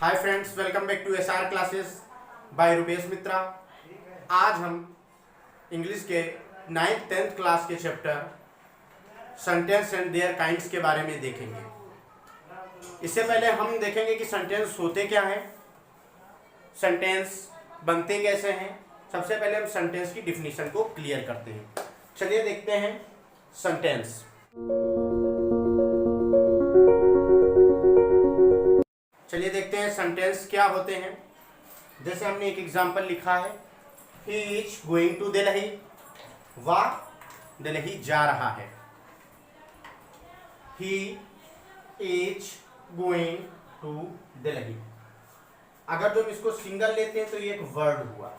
Hi friends, welcome back to SR classes by Rupesh Mitra. आज हम English के 9th 10th क्लास के chapter sentence and their kinds के बारे में देखेंगे। इससे पहले हम देखेंगे कि सेंटेंस होते क्या हैं, सेंटेंस बनते कैसे हैं। सबसे पहले हम सेंटेंस की डिफिनीशन को क्लियर करते हैं। चलिए देखते हैं सेंटेंस। चलिए देखते हैं सेंटेंस क्या होते हैं। जैसे हमने एक एग्जांपल लिखा है, he is going to Delhi, वह दिल्ली जा रहा है। He is going to Delhi. अगर जो हम इसको सिंगल लेते हैं तो ये एक वर्ड हुआ,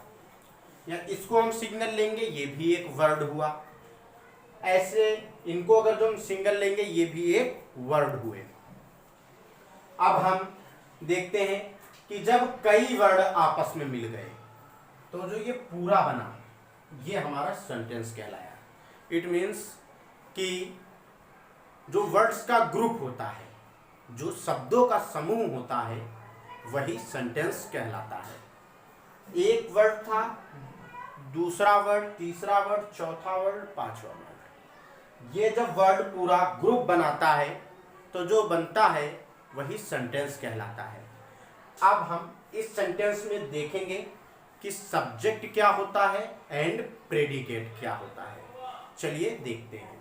या इसको हम सिंगल लेंगे ये भी एक वर्ड हुआ। ऐसे इनको अगर जो हम सिंगल लेंगे ये भी एक वर्ड हुए। अब हम देखते हैं कि जब कई वर्ड आपस में मिल गए तो जो ये पूरा बना ये हमारा सेंटेंस कहलाया। इट मीन्स कि जो वर्ड्स का ग्रुप होता है, जो शब्दों का समूह होता है, वही सेंटेंस कहलाता है। एक वर्ड था, दूसरा वर्ड, तीसरा वर्ड, चौथा वर्ड, पांचवा वर्ड, ये जब वर्ड पूरा ग्रुप बनाता है तो जो बनता है वही सेंटेंस कहलाता है। अब हम इस सेंटेंस में देखेंगे कि सब्जेक्ट क्या होता है एंड प्रेडिकेट क्या होता है। चलिए देखते हैं।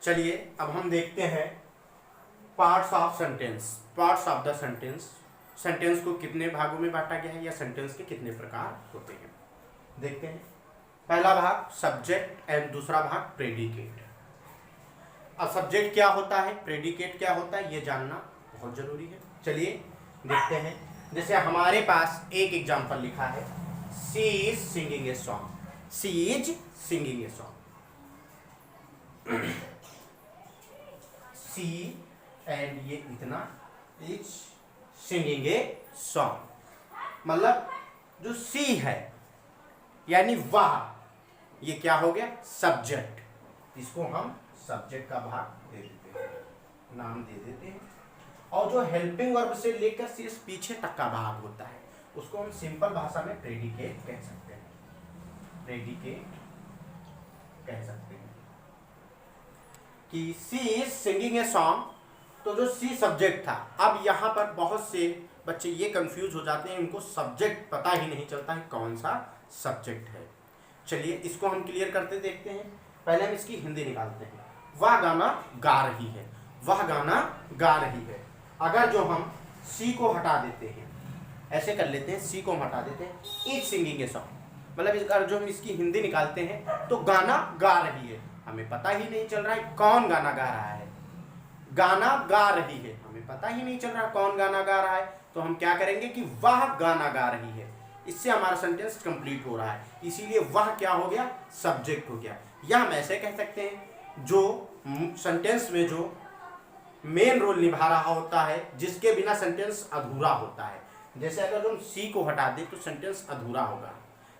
चलिए अब हम देखते हैं parts of sentence. Parts of the sentence, sentence को कितने भागों में बांटा गया है या सेंटेंस के कितने प्रकार होते हैं देखते हैं। पहला भाग सब्जेक्ट एंड दूसरा भाग प्रेडिकेट। अब सब्जेक्ट क्या होता है, प्रेडिकेट क्या होता है, ये जानना बहुत जरूरी है। चलिए देखते हैं। जैसे हमारे पास एक एग्जांपल लिखा है, she is singing a song. She is singing a song. She and ये इतना इज सिंगिंग ए सॉन्ग, मतलब जो सी है यानी वह, ये क्या हो गया सब्जेक्ट। इसको हम सब्जेक्ट का भाग दे देते हैं, नाम दे देते हैं। और जो हेल्पिंग वर्ब से लेकर सिर्फ पीछे तक का भाग होता है उसको हम सिंपल भाषा में प्रेडिकेट कह सकते हैं। प्रेडिकेट कह सकते हैं कि सी इज सिंगिंग ए सॉन्ग, तो जो सी सब्जेक्ट था। अब यहाँ पर बहुत से बच्चे ये कंफ्यूज हो जाते हैं, इनको सब्जेक्ट पता ही नहीं चलता है कौन सा सब्जेक्ट है। चलिए इसको हम क्लियर करते देखते हैं। पहले हम इसकी हिंदी निकालते हैं। वह गाना गा रही है, वह गाना गा रही है। अगर जो हम सी को हटा देते हैं, ऐसे कर लेते हैं, सी को हम हटा देते हैं, इज सिंगिंग ए सॉन्ग, मतलब अगर जो हम इसकी हिंदी निकालते हैं तो गाना गा रही है। हमें पता ही नहीं चल रहा है कौन गाना गा रहा है। गाना गा रही है, हमें पता ही नहीं चल रहा कौन गाना गा रहा है, तो हम क्या करेंगे कि वह गाना गा रही है। इससे हमारा सेंटेंस कंप्लीट हो रहा है, इसीलिए वह क्या हो गया सब्जेक्ट हो गया। या हम ऐसे कह सकते हैं, जो सेंटेंस में जो मेन रोल निभा रहा होता है, जिसके बिना सेंटेंस अधूरा होता है। जैसे अगर हम सी को हटा दें तो सेंटेंस अधूरा होगा।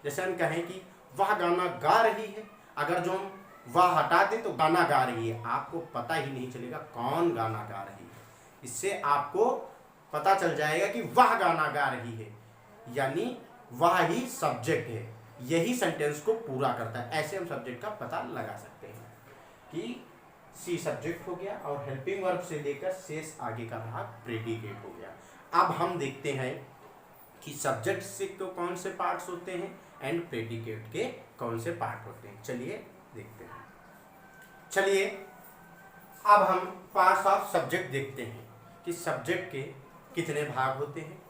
जैसे हम कहें कि वह गाना गा रही है, अगर जो हम वह हटा दें तो गाना गा रही है, आपको पता ही नहीं चलेगा कौन गाना गा रही है। इससे आपको पता चल जाएगा कि वह गाना गा रही है, यानी वह ही सब्जेक्ट है। यही सेंटेंस को पूरा करता है। ऐसे हम सब्जेक्ट का पता लगा सकते हैं कि सी सब्जेक्ट हो गया और हेल्पिंग वर्ब से लेकर शेष आगे का भाग प्रेडिकेट हो गया। अब हम देखते हैं कि सब्जेक्ट से तो कौन से पार्ट्स होते हैं एंड प्रेडिकेट के कौन से पार्ट होते हैं। चलिए देखते हैं। चलिए अब हम पार्ट्स ऑफ सब्जेक्ट देखते हैं कि सब्जेक्ट के कितने भाग होते हैं,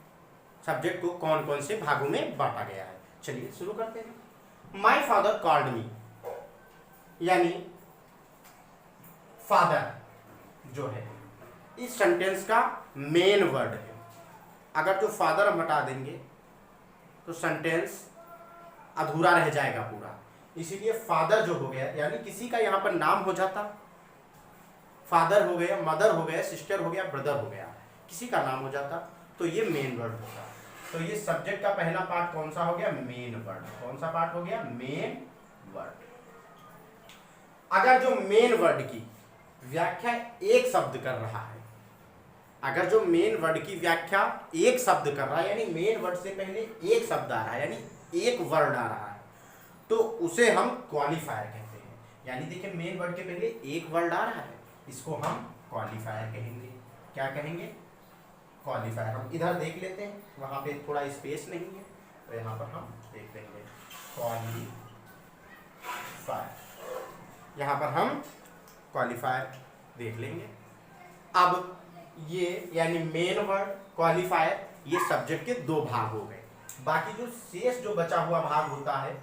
सब्जेक्ट को कौन कौन से भागों में बांटा गया है। चलिए शुरू करते हैं। माई फादर कॉल्ड मी, यानी फादर जो है इस सेंटेंस का मेन वर्ड है। अगर जो फादर हम हटा देंगे तो सेंटेंस अधूरा रह जाएगा पूरा। इसीलिए फादर जो हो गया, यानी किसी का यहाँ पर नाम हो जाता, फादर हो गया, मदर हो गया, सिस्टर हो गया, ब्रदर हो गया, किसी का नाम हो जाता तो ये मेन वर्ड होता। तो ये सब्जेक्ट का पहला पार्ट कौन सा हो गया, मेन वर्ड। कौन सा पार्ट हो गया, मेन वर्ड। अगर जो मेन वर्ड की व्याख्या एक शब्द कर रहा है, अगर जो मेन वर्ड की व्याख्या एक शब्द कर रहा है, यानी मेन वर्ड से पहले एक शब्द आ रहा है, यानी एक वर्ड आ रहा है, तो उसे हम क्वालिफायर कहते हैं। यानी देखिए मेन वर्ड के पहले एक वर्ड आ रहा है, इसको हम क्वालिफायर कहेंगे। क्या कहेंगे? क्वालिफायर। हम इधर देख लेते हैं, वहाँ पे थोड़ा स्पेस नहीं है, तो यहाँ पर हम देख लेंगे क्वालिफायर। यहाँ पर हम क्वालिफायर देख लेंगे। अब ये यानी मेन वर्ड, क्वालिफायर, ये सब्जेक्ट के दो भाग हो गए। बाकी जो शेष जो बचा हुआ भाग होता है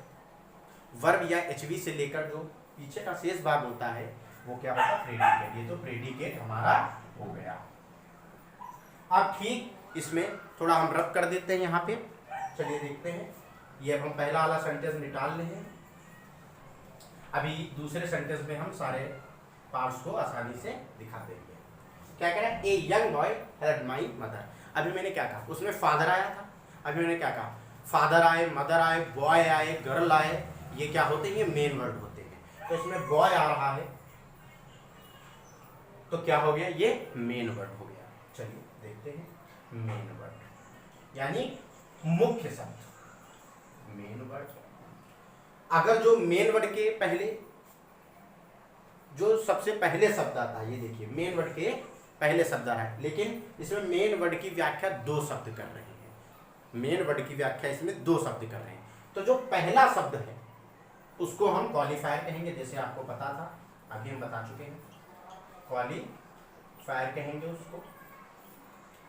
वर्ब या एचवी से लेकर जो पीछे का शेष भाग होता है वो क्या होता है? प्रेडिकेट। ये तो प्रेडिकेट हमारा हो गया। अब ठीक इसमें थोड़ा हम रब कर देते हैं यहाँ पे। चलिए देखते हैं। ये अब हम पहला वाला सेंटेंस निकाल ले हैं। अभी दूसरे सेंटेंस में हम सारे पार्ट्स को आसानी से दिखा देंगे। क्या कह रहा है? A young boy help my mother. अभी मैंने क्या कहा? उसमें फादर आया था। अभी मैंने क्या कहा? फादर आए, मदर आए, बॉय आए, गर्ल आए, ये क्या होते हैं? ये मेन वर्ड होते हैं। तो इसमें बॉय आ रहा है तो क्या हो गया? ये मेन वर्ड हो गया। चलिए देखते हैं। मेन वर्ड यानी मुख्य शब्द, मेन वर्ड। अगर जो मेन वर्ड के पहले जो सबसे पहले शब्द आता है, ये देखिए मेन वर्ड के पहले शब्द आ रहा है, लेकिन इसमें मेन वर्ड की व्याख्या दो शब्द कर रहे हैं। मेन वर्ड की व्याख्या इसमें दो शब्द कर रहे हैं। तो जो पहला शब्द है उसको हम क्वालिफायर कहेंगे, जैसे आपको पता था, अभी हम बता चुके हैं। क्वालिफायर कहेंगे उसको।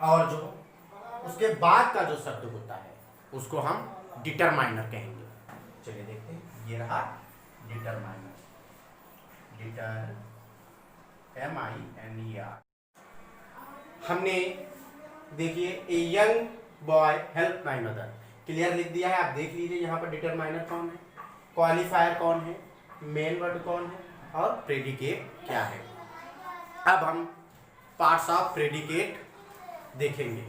और जो उसके बाद का जो शब्द होता है उसको हम डिटरमाइनर कहेंगे। चलिए देखते हैं। ये रहा डिटरमाइनर। MINER। हमने देखिए a young boy help my mother, clear लिख दिया है। आप देख लीजिए यहाँ पर डिटरमाइनर कौन है, क्वालिफायर कौन है, मेन वर्ड कौन है और प्रेडिकेट क्या है। अब हम पार्ट्स ऑफ प्रेडिकेट देखेंगे।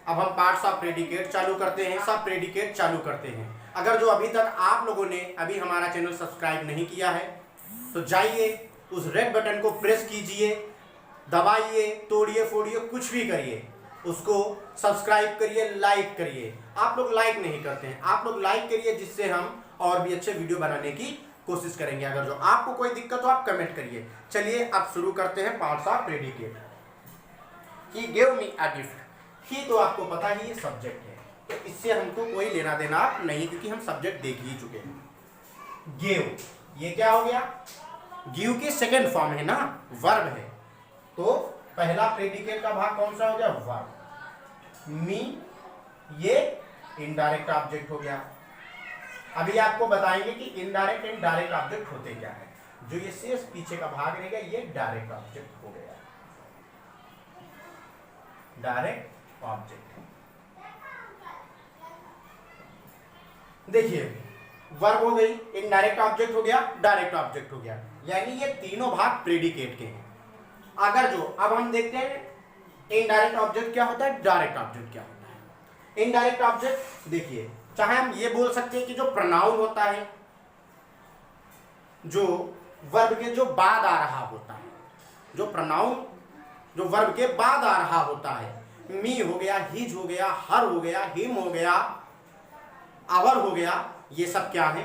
अब हम पार्ट्स ऑफ प्रेडिकेट चालू करते हैं। सब प्रेडिकेट चालू करते हैं। अगर जो अभी तक आप लोगों ने अभी हमारा चैनल सब्सक्राइब नहीं किया है तो जाइए उस रेड बटन को प्रेस कीजिए, दबाइए, तोड़िए फोड़िए, कुछ भी करिए, उसको सब्सक्राइब करिए, लाइक करिए। आप लोग लाइक नहीं करते हैं, आप लोग लाइक करिए, जिससे हम और भी अच्छे वीडियो बनाने की कोशिश करेंगे। अगर जो आपको कोई दिक्कत हो आप कमेंट करिए। चलिए अब शुरू करते हैं parts of predicate. He give me a gift. He तो आपको पता ही ये सब्जेक्ट है, तो इससे हमको कोई लेना देना नहीं, क्योंकि हम सब्जेक्ट देख ही चुके हैं। गिव, ये क्या हो गया? गिव के सेकंड फॉर्म है ना, वर्ब है, तो पहला प्रेडिकेट का भाग कौन सा हो गया? वर्ब। मी, ये इनडायरेक्ट ऑब्जेक्ट हो गया। अभी आपको बताएंगे कि इनडायरेक्ट एंड डायरेक्ट ऑब्जेक्ट होते क्या है। जो ये शेष पीछे का भाग रहेगा ये डायरेक्ट ऑब्जेक्ट हो गया। डायरेक्ट ऑब्जेक्ट देखिए, वर्ब हो गई, इनडायरेक्ट ऑब्जेक्ट हो गया, डायरेक्ट ऑब्जेक्ट हो गया, यानी ये तीनों भाग प्रेडिकेट के हैं। अगर जो अब हम देखते हैं इनडायरेक्ट ऑब्जेक्ट क्या होता है, डायरेक्ट ऑब्जेक्ट क्या होता है। इनडायरेक्ट ऑब्जेक्ट देखिए, चाहे हम ये बोल सकते हैं कि जो प्रोनाउन होता है, जो वर्ब के जो बाद आ रहा होता है, जो प्रोनाउन जो वर्ब के बाद आ रहा होता है, मी हो गया, हिज हो गया, हर हो गया, हिम हो गया, आवर हो गया, ये सब क्या है?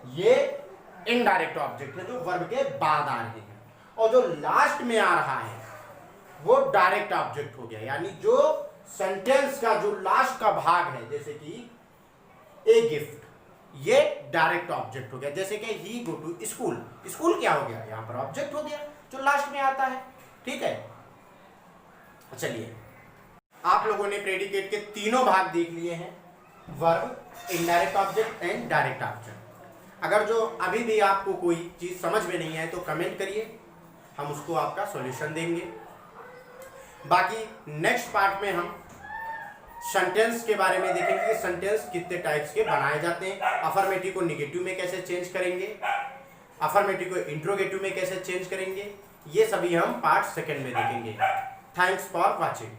ये इनडायरेक्ट ऑब्जेक्ट है जो वर्ब के बाद आ रहे हैं। और जो लास्ट में आ रहा है वो डायरेक्ट ऑब्जेक्ट हो गया, यानी जो सेंटेंस का जो लास्ट का भाग है, जैसे कि ए गिफ्ट, ये डायरेक्ट ऑब्जेक्ट हो गया। जैसे कि ही गो टू स्कूल, स्कूल क्या हो गया? यहाँ पर ऑब्जेक्ट हो गया जो लास्ट में आता है। ठीक है, चलिए आप लोगों ने प्रेडिकेट के तीनों भाग देख लिए हैं, verb, indirect object and direct object. अगर जो अभी भी आपको कोई चीज समझ में नहीं आए तो कमेंट करिए, हम उसको आपका सॉल्यूशन देंगे। बाकी नेक्स्ट पार्ट में हम सेंटेंस के बारे में देखेंगे कि सेंटेंस कितने टाइप्स के बनाए जाते हैं, अफर्मेटिव को नेगेटिव में कैसे चेंज करेंगे, अफर्मेटिव को इंट्रोगेटिव में कैसे चेंज करेंगे, ये सभी हम पार्ट सेकंड में देखेंगे। Thanks for watching.